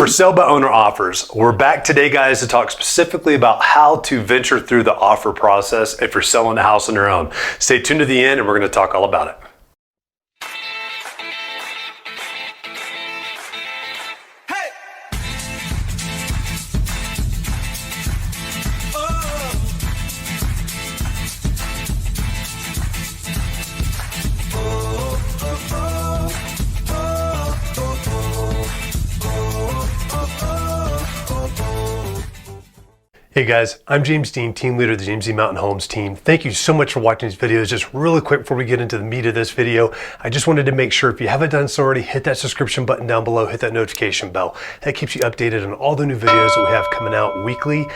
For sale by owner offers, we're back today, guys, to talk specifically about how to venture through the offer process if you're selling a house on your own. Stay tuned to the end and we're going to talk all about it. Hey guys, I'm James Dean, team leader of the James D. Mountain Homes team. Thank you so much for watching these videos. Just really quick before we get into the meat of this video, I just wanted to make sure if you haven't done so already, hit that subscription button down below, hit that notification bell. That keeps you updated on all the new videos that we have coming out weekly.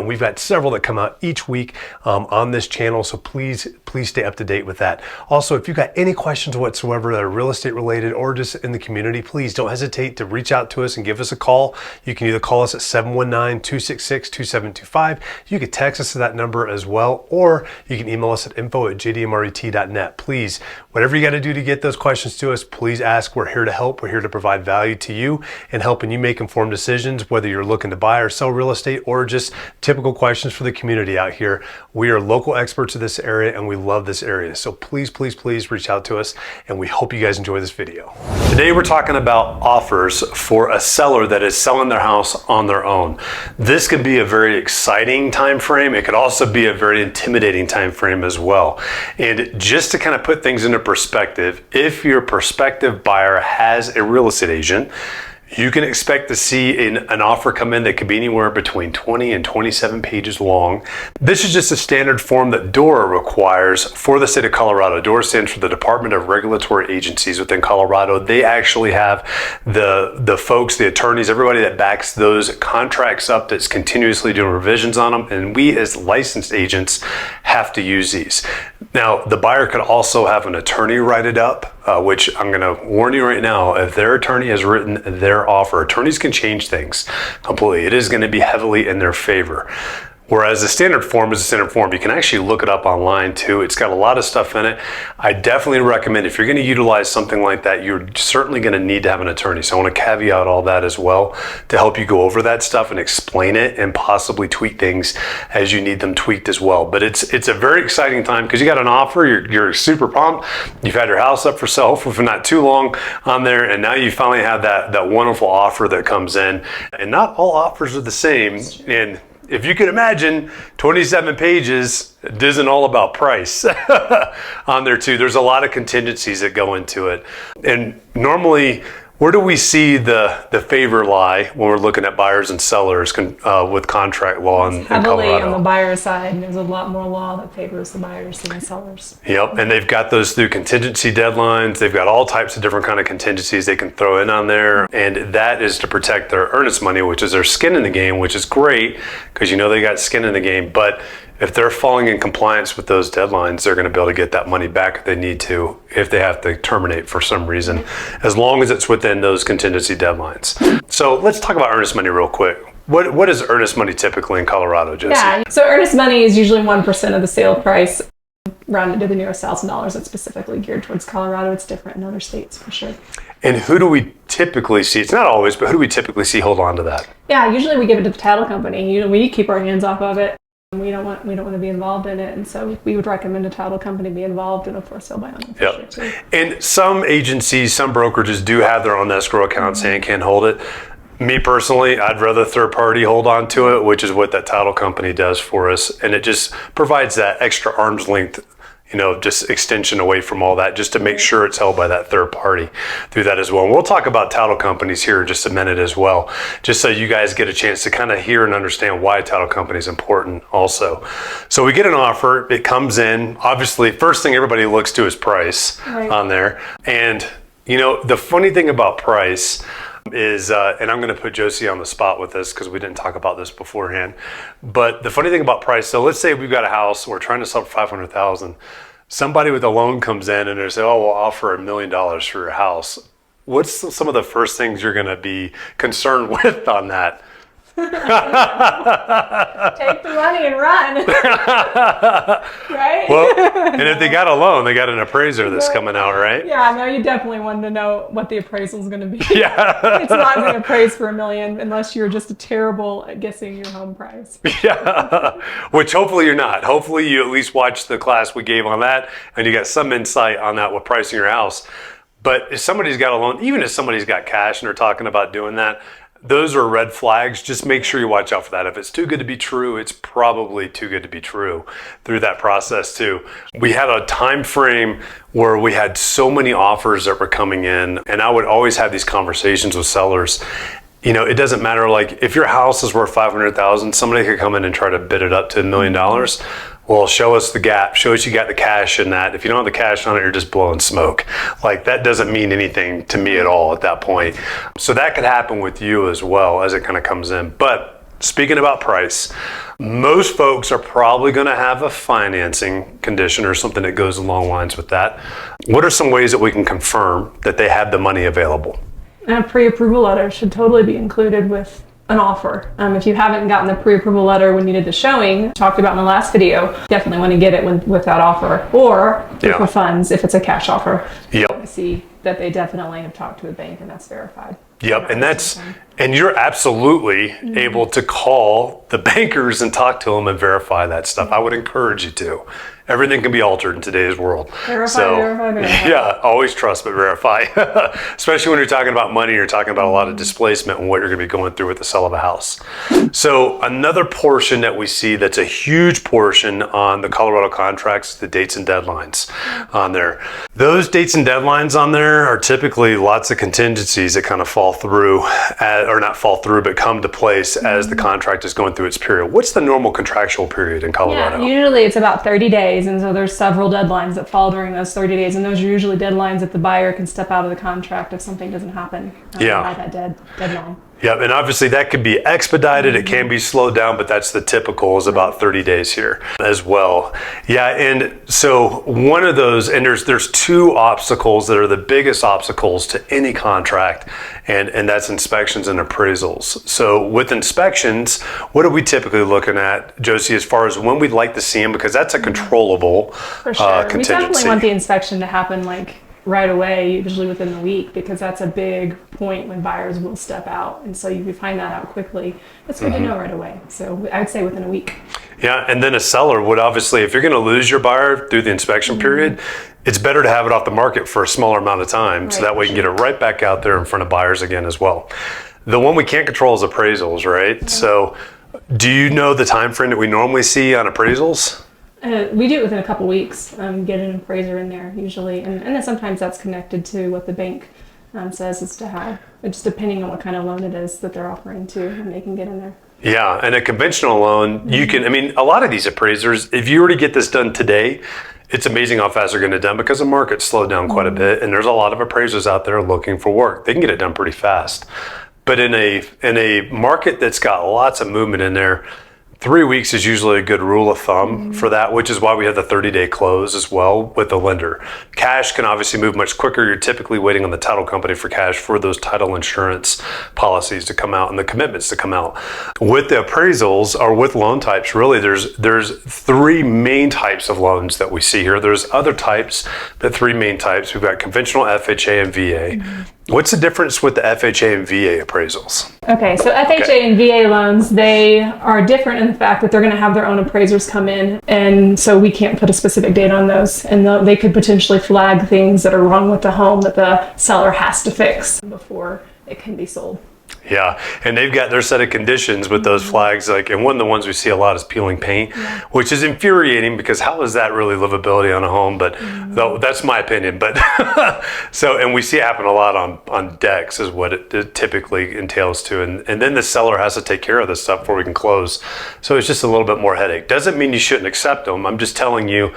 We've got several that come out each week on this channel, so please stay up to date with that. Also, if you've got any questions whatsoever that are real estate related or just in the community, please don't hesitate to reach out to us and give us a call. You can either call us at 719-266-2725. You can text us to that number as well, or you can email us at info@jdmret.net. Please, whatever you got to do to get those questions to us, please ask. We're here to help. We're here to provide value to you and helping you make informed decisions, whether you're looking to buy or sell real estate or just typical questions for the community out here. We are local experts in this area and we love this area. So please reach out to us, and we hope you guys enjoy this video. Today we're talking about offers for a seller that is selling their house on their own. This can be a very exciting time frame. It could also be a very intimidating time frame as well. And just to kind of put things into perspective, if your prospective buyer has a real estate agent, you can expect to see an offer come in that could be anywhere between 20 and 27 pages long. This is just a standard form that DORA requires for the state of Colorado. DORA stands for the Department of Regulatory Agencies within Colorado. They actually have the folks, the attorneys, everybody that backs those contracts up that's continuously doing revisions on them. And we as licensed agents have to use these. Now, the buyer could also have an attorney write it up, which I'm going to warn you right now, if their attorney has written their offer, attorneys can change things completely. It is going to be heavily in their favor. Whereas the standard form is a standard form. You can actually look it up online too. It's got a lot of stuff in it. I definitely recommend, if you're going to utilize something like that, you're certainly going to need to have an attorney. So I want to caveat all that as well to help you go over that stuff and explain it and possibly tweak things as you need them tweaked as well. But it's a very exciting time because you got an offer, you're super pumped. You've had your house up for sale for not too long on there, and now you finally have that wonderful offer that comes in. And not all offers are the same. And if you can imagine, 27 pages isn't all about price on there too. There's a lot of contingencies that go into it. And normally, where do we see the favor lie when we're looking at buyers and sellers with contract law in Colorado? Heavily on the buyer side. There's a lot more law that favors the buyers than the sellers. Yep, and they've got those through contingency deadlines. They've got all types of different kind of contingencies they can throw in on there, and that is to protect their earnest money, which is their skin in the game, which is great because you know they got skin in the game. But if they're falling in compliance with those deadlines, they're going to be able to get that money back if they need to, if they have to terminate for some reason, as long as it's within those contingency deadlines. So let's talk about earnest money real quick. What is earnest money typically in Colorado, Jesse? Yeah, so earnest money is usually 1% of the sale price, rounded to the nearest $1,000. It's specifically geared towards Colorado. It's different in other states for sure. And who do we typically see? It's not always, but who do we typically see hold on to that? Yeah, usually we give it to the title company. We keep our hands off of it. We don't want to be involved in it, and so we would recommend a title company be involved in a for sale by owner. Yep. Sure, and some agencies, some brokerages do have their own escrow accounts and can hold it. Me personally, I'd rather third party hold on to it, which is what that title company does for us, and it just provides that extra arm's length, just extension away from all that, just to make sure it's held by that third party through that as well. And we'll talk about title companies here in just a minute as well, just so you guys get a chance to kind of hear and understand why title company is important also. So we get an offer, it comes in. Obviously, first thing everybody looks to is price on there. And the funny thing about price is, and I'm going to put Josie on the spot with this because we didn't talk about this beforehand, but the funny thing about price, so let's say we've got a house, we're trying to sell for $500,000. Somebody with a loan comes in and they say, oh, we'll offer $1 million for your house. What's some of the first things you're going to be concerned with on that? Take the money and run. Right? Well, and if they got a loan, they got an appraiser that's coming out, right? Yeah, no, you definitely want to know what the appraisal is going to be. Yeah. It's not going to appraise for $1 million unless you're just terrible at guessing your home price. Yeah. Which hopefully you're not. Hopefully you at least watched the class we gave on that and you got some insight on that with pricing your house. But if somebody's got a loan, even if somebody's got cash and they're talking about doing that, those are red flags. Just make sure you watch out for that. If it's too good to be true, it's probably too good to be true through that process too. We had a time frame where we had so many offers that were coming in, and I would always have these conversations with sellers. You know, it doesn't matter, like if your house is worth $500,000, somebody could come in and try to bid it up to $1 million. Well, show us the gap, show us you got the cash in that. If you don't have the cash on it, you're just blowing smoke. Like that doesn't mean anything to me at all at that point. So that could happen with you as well as it kind of comes in. But speaking about price, most folks are probably going to have a financing condition or something that goes along lines with that. What are some ways that we can confirm that they have the money available? And a pre-approval letter should totally be included with an offer. If you haven't gotten the pre-approval letter when you did the showing, talked about in the last video, definitely want to get it with that offer, or proof of funds if it's a cash offer. Yep. See that they definitely have talked to a bank and that's verified. Yep, and you're absolutely able to call the bankers and talk to them and verify that stuff. I would encourage you to. Everything can be altered in today's world. Verify. Yeah, always trust but verify. Especially when you're talking about money, you're talking about a lot of displacement and what you're going to be going through with the sale of a house. So another portion that we see that's a huge portion on the Colorado contracts, the dates and deadlines on there. Those dates and deadlines on there are typically lots of contingencies that kind of fall through, or not fall through, but come to place as the contract is going through its period. What's the normal contractual period in Colorado? Yeah, usually it's about 30 days. And so there's several deadlines that fall during those 30 days. And those are usually deadlines that the buyer can step out of the contract if something doesn't happen by that deadline. Yeah, and obviously that could be expedited, it can be slowed down, but that's the typical is about 30 days here as well. Yeah, and so one of those, and there's two obstacles that are the biggest obstacles to any contract, and that's inspections and appraisals. So with inspections, what are we typically looking at, Josie, as far as when we'd like to see them? Because that's a controllable For sure. contingency. We definitely want the inspection to happen like right away, usually within the week, because that's a big point when buyers will step out. And so you find that out quickly. It's good to know right away. So I would say within a week. Yeah, and then a seller would obviously, if you're going to lose your buyer through the inspection period, it's better to have it off the market for a smaller amount of time, so that way you can get it right back out there in front of buyers again as well. The one we can't control is appraisals, right? So do you know the time frame that we normally see on appraisals? We do it within a couple weeks, get an appraiser in there usually. And then sometimes that's connected to what the bank says is to have. It's depending on what kind of loan it is that they're offering to, and they can get in there. Yeah, and a conventional loan, you can, I mean, a lot of these appraisers, if you were to get this done today, it's amazing how fast they're going to done because the market slowed down quite a bit, and there's a lot of appraisers out there looking for work. They can get it done pretty fast. But in a market that's got lots of movement in there, 3 weeks is usually a good rule of thumb for that, which is why we have the 30-day close as well with the lender. Cash can obviously move much quicker. You're typically waiting on the title company for cash for those title insurance policies to come out and the commitments to come out. With the appraisals, or with loan types, really there's three main types of loans that we see here. There's other types, but three main types. We've got conventional, FHA, and VA. What's the difference with the FHA and VA appraisals? Okay, so FHA and VA loans, they are different in the fact that they're going to have their own appraisers come in, and so we can't put a specific date on those, and they could potentially flag things that are wrong with the home that the seller has to fix before it can be sold. Yeah, and they've got their set of conditions with those flags, like, and one of the ones we see a lot is peeling paint, which is infuriating because how is that really livability on a home? But though that's my opinion. But so, and we see it happen a lot on decks is what it typically entails to, and then the seller has to take care of this stuff before we can close. So it's just a little bit more headache. Doesn't mean you shouldn't accept them. I'm just telling you,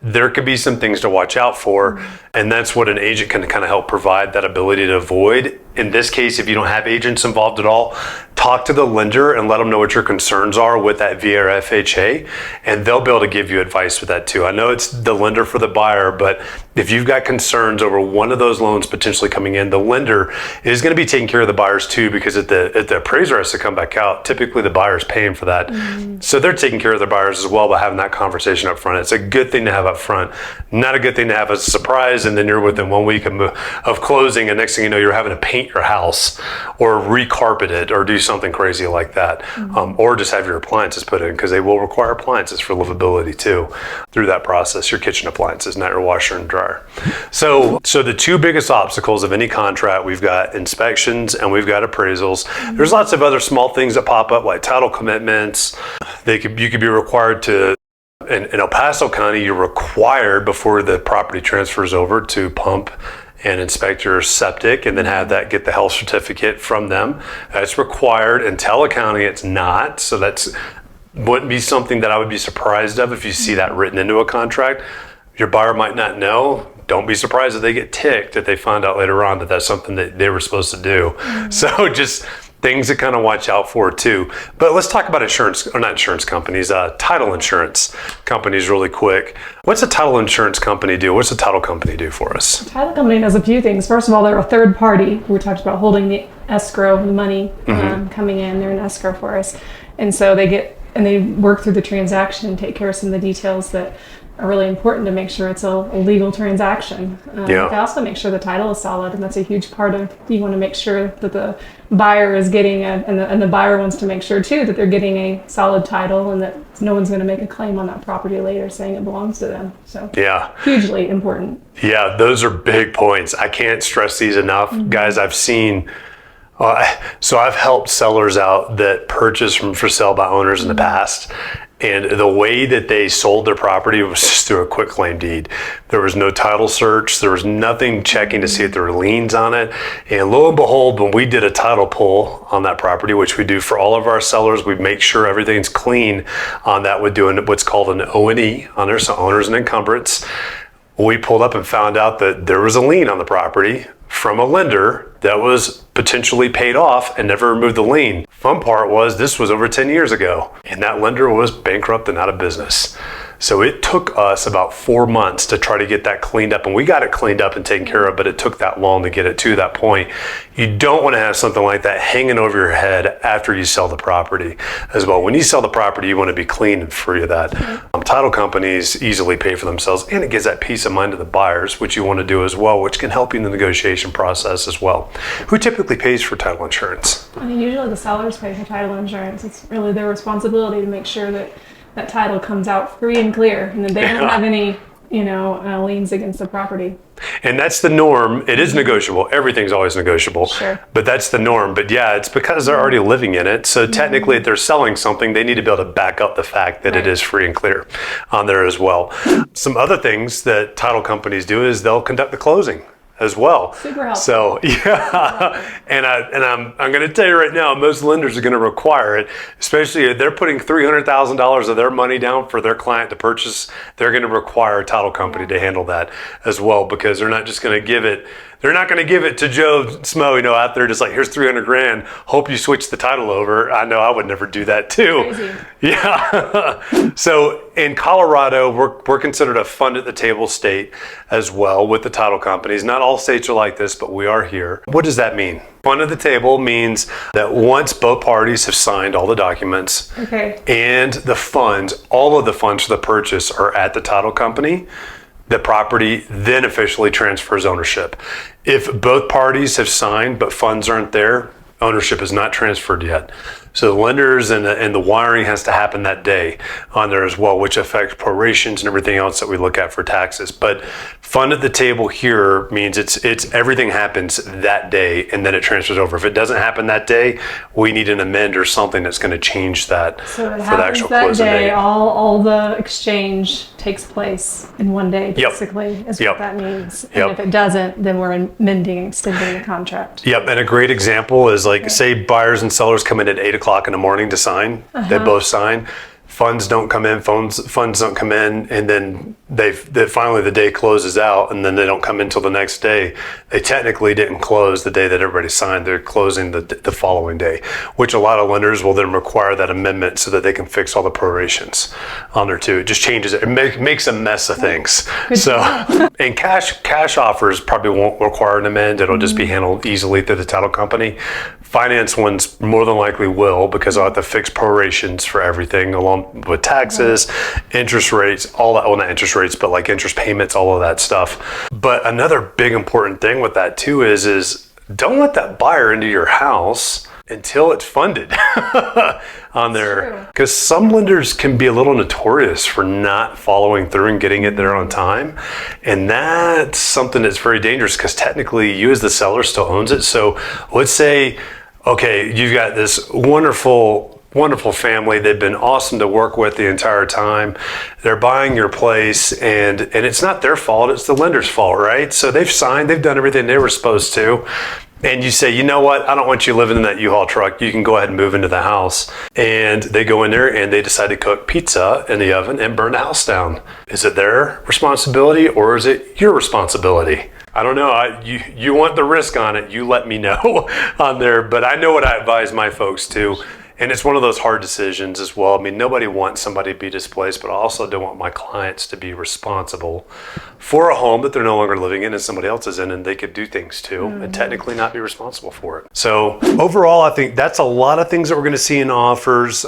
there could be some things to watch out for, and that's what an agent can kind of help provide that ability to avoid in this case, if you don't have agents involved at all, talk to the lender and let them know what your concerns are with that VA or FHA, and they'll be able to give you advice with that too. I know it's the lender for the buyer, but if you've got concerns over one of those loans potentially coming in, the lender is going to be taking care of the buyers too, because if the appraiser has to come back out, typically the buyer's paying for that. So they're taking care of their buyers as well by having that conversation up front. It's a good thing to have up front, not a good thing to have as a surprise, and then you're within 1 week of closing, and next thing you know, you're having to paint your house or recarpet it or do something crazy like that, or just have your appliances put in, because they will require appliances for livability too through that process, your kitchen appliances, not your washer and dryer. So the two biggest obstacles of any contract, we've got inspections and we've got appraisals. There's lots of other small things that pop up, like title commitments. You could be required to, in El Paso County, you're required before the property transfers over to pump and inspect your septic, and then get the health certificate from them. That's required. In Teller County, it's not. So that's wouldn't be something that I would be surprised of if you see that written into a contract. Your buyer might not know. Don't be surprised if they get ticked if they find out later on that that's something that they were supposed to do. So just things to kind of watch out for too. But let's talk about title insurance companies really quick. What's a title insurance company do? What's a title company do for us? The title company does a few things. First of all, they're a third party. We talked about holding the escrow, the money coming in. They're an escrow for us. And so they work through the transaction and take care of some of the details that are really important to make sure it's a legal transaction. They also make sure the title is solid, and that's a huge part of, you want to make sure that the buyer is getting and the buyer wants to make sure too that they're getting a solid title, and that no one's going to make a claim on that property later saying it belongs to them. So hugely important. Yeah, those are big points. I can't stress these enough. Guys, I've seen, so I've helped sellers out that purchased from for sale by owners in the past. And the way that they sold their property was just through a quick claim deed. There was no title search. There was nothing checking to see if there were liens on it. And lo and behold, when we did a title pull on that property, which we do for all of our sellers, we make sure everything's clean on that. We're doing what's called an O&E on there, so owners and encumbrance. We pulled up and found out that there was a lien on the property from a lender that was potentially paid off and never removed the lien. Fun part was this was over 10 years ago, and that lender was bankrupt and out of business. So it took us about 4 months to try to get that cleaned up, and we got it cleaned up and taken care of, but it took that long to get it to that point. You don't want to have something like that hanging over your head after you sell the property as well. When you sell the property, you want to be clean and free of that. Title companies easily pay for themselves, and it gives that peace of mind to the buyers, which you want to do as well, which can help you in the negotiation process as well. Who typically pays for title insurance? Usually the sellers pay for title insurance. It's really their responsibility to make sure that that title comes out free and clear, and that they don't have any, liens against the property. And that's the norm. It is negotiable. Everything's always negotiable. Sure. But that's the norm. But yeah, it's because they're already living in it. So technically, if they're selling something, they need to be able to back up the fact that it is free and clear on there as well. Some other things that title companies do is they'll conduct the closing as well. Super helpful. So and I'm going to tell you right now, most lenders are going to require it, especially if they're putting $300,000 of their money down for their client to purchase. They're going to require a title company to handle that as well, because they're not just going to give it. They're not going to give it to Joe Smo, out there just like, here's $300,000. Hope you switch the title over. I know I would never do that too. Crazy. Yeah. So in Colorado, we're considered a fund at the table state as well with the title companies. Not all states are like this, but we are here. What does that mean? Fund at the table means that once both parties have signed all the documents and the funds, all of the funds for the purchase are at the title company, the property then officially transfers ownership. If both parties have signed but funds aren't there, ownership is not transferred yet. So the lenders and the wiring has to happen that day on there as well, which affects prorations and everything else that we look at for taxes. But fund at the table here means it's everything happens that day and then it transfers over. If it doesn't happen that day, we need an amend or something that's going to change that so it for the actual that closing day, date. All the exchange takes place in one day, basically, is what that means. And if it doesn't, then we're amending and extending the contract. Yep, and a great example is like, say buyers and sellers come in at 8 o'clock in the morning to sign. They both sign. Funds don't come in, funds don't come in, and then that finally the day closes out and then they don't come in until the next day, they technically didn't close the day that everybody signed. They're closing the following day, which a lot of lenders will then require that amendment so that they can fix all the prorations on there too. It just changes it. It makes a mess of things. So, and cash offers probably won't require an amend. It'll just be handled easily through the title company. Finance ones more than likely will, because I'll have to fix prorations for everything along with taxes, interest rates, all that. Well, not interest rates, but like interest payments, all of that stuff. But another big important thing with that too is don't let that buyer into your house until it's funded on there. Because some lenders can be a little notorious for not following through and getting it there on time. And that's something that's very dangerous, because technically you as the seller still owns it. So let's say, okay, you've got this wonderful family. They've been awesome to work with the entire time. They're buying your place, and it's not their fault, it's the lender's fault, right? So they've signed, they've done everything they were supposed to. And you say, you know what, I don't want you living in that U-Haul truck. You can go ahead and move into the house. And they go in there and they decide to cook pizza in the oven and burn the house down. Is it their responsibility or is it your responsibility? I don't know. You want the risk on it, you let me know on there. But I know what I advise my folks to. And it's one of those hard decisions as well. I mean, nobody wants somebody to be displaced, but I also don't want my clients to be responsible for a home that they're no longer living in and somebody else is in, and they could do things to and technically not be responsible for it. So overall, I think that's a lot of things that we're going to see in offers.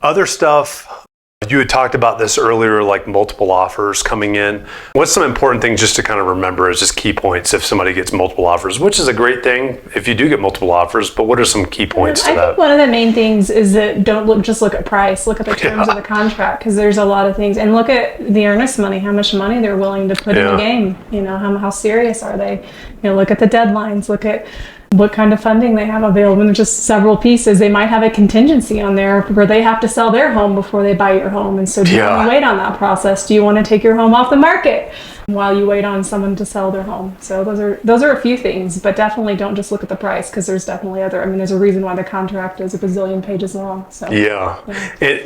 Other stuff, you had talked about this earlier, like multiple offers coming in. What's some important things just to kind of remember as just key points if somebody gets multiple offers, which is a great thing if you do get multiple offers, but what are some key points to that? I think one of the main things is that don't just look at price, look at the terms of the contract, because there's a lot of things, and look at the earnest money, how much money they're willing to put in the game. You know, how serious are they? You know, look at the deadlines, look at what kind of funding they have available. And just several pieces. They might have a contingency on there where they have to sell their home before they buy your home. And so do you want to wait on that process? Do you want to take your home off the market while you wait on someone to sell their home? So those are a few things, but definitely don't just look at the price, because there's definitely there's a reason why the contract is a bazillion pages long. So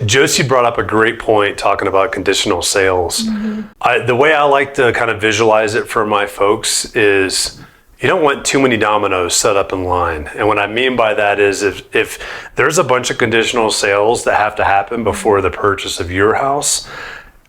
Josie brought up a great point talking about conditional sales. The way I like to kind of visualize it for my folks is, you don't want too many dominoes set up in line. And what I mean by that is if there's a bunch of conditional sales that have to happen before the purchase of your house,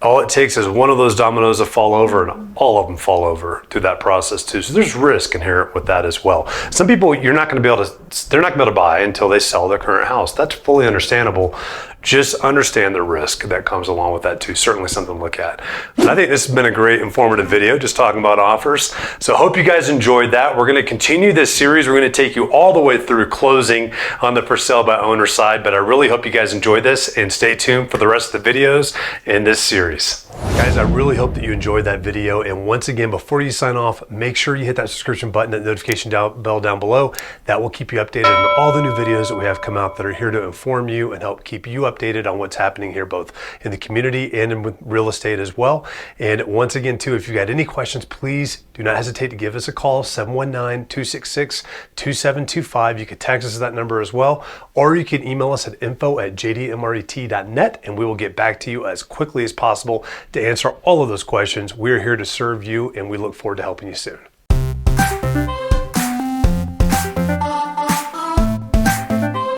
all it takes is one of those dominoes to fall over, and all of them fall over through that process too. So there's risk inherent with that as well. Some people, they're not going to be able to buy until they sell their current house. That's fully understandable. Just understand the risk that comes along with that too. Certainly something to look at. But I think this has been a great informative video just talking about offers. So I hope you guys enjoyed that. We're going to continue this series. We're going to take you all the way through closing on the for sale by owner side. But I really hope you guys enjoyed this, and stay tuned for the rest of the videos in this series. Guys, I really hope that you enjoyed that video. And once again, before you sign off, make sure you hit that subscription button, that notification bell down below. That will keep you updated on all the new videos that we have come out that are here to inform you and help keep you updated on what's happening here, both in the community and in real estate as well. And once again, too, if you got any questions, please do not hesitate to give us a call, 719-266-2725. You can text us at that number as well, or you can email us at info@jdmret.net, and we will get back to you as quickly as possible to answer all of those questions. We're here to serve you, and we look forward to helping you soon.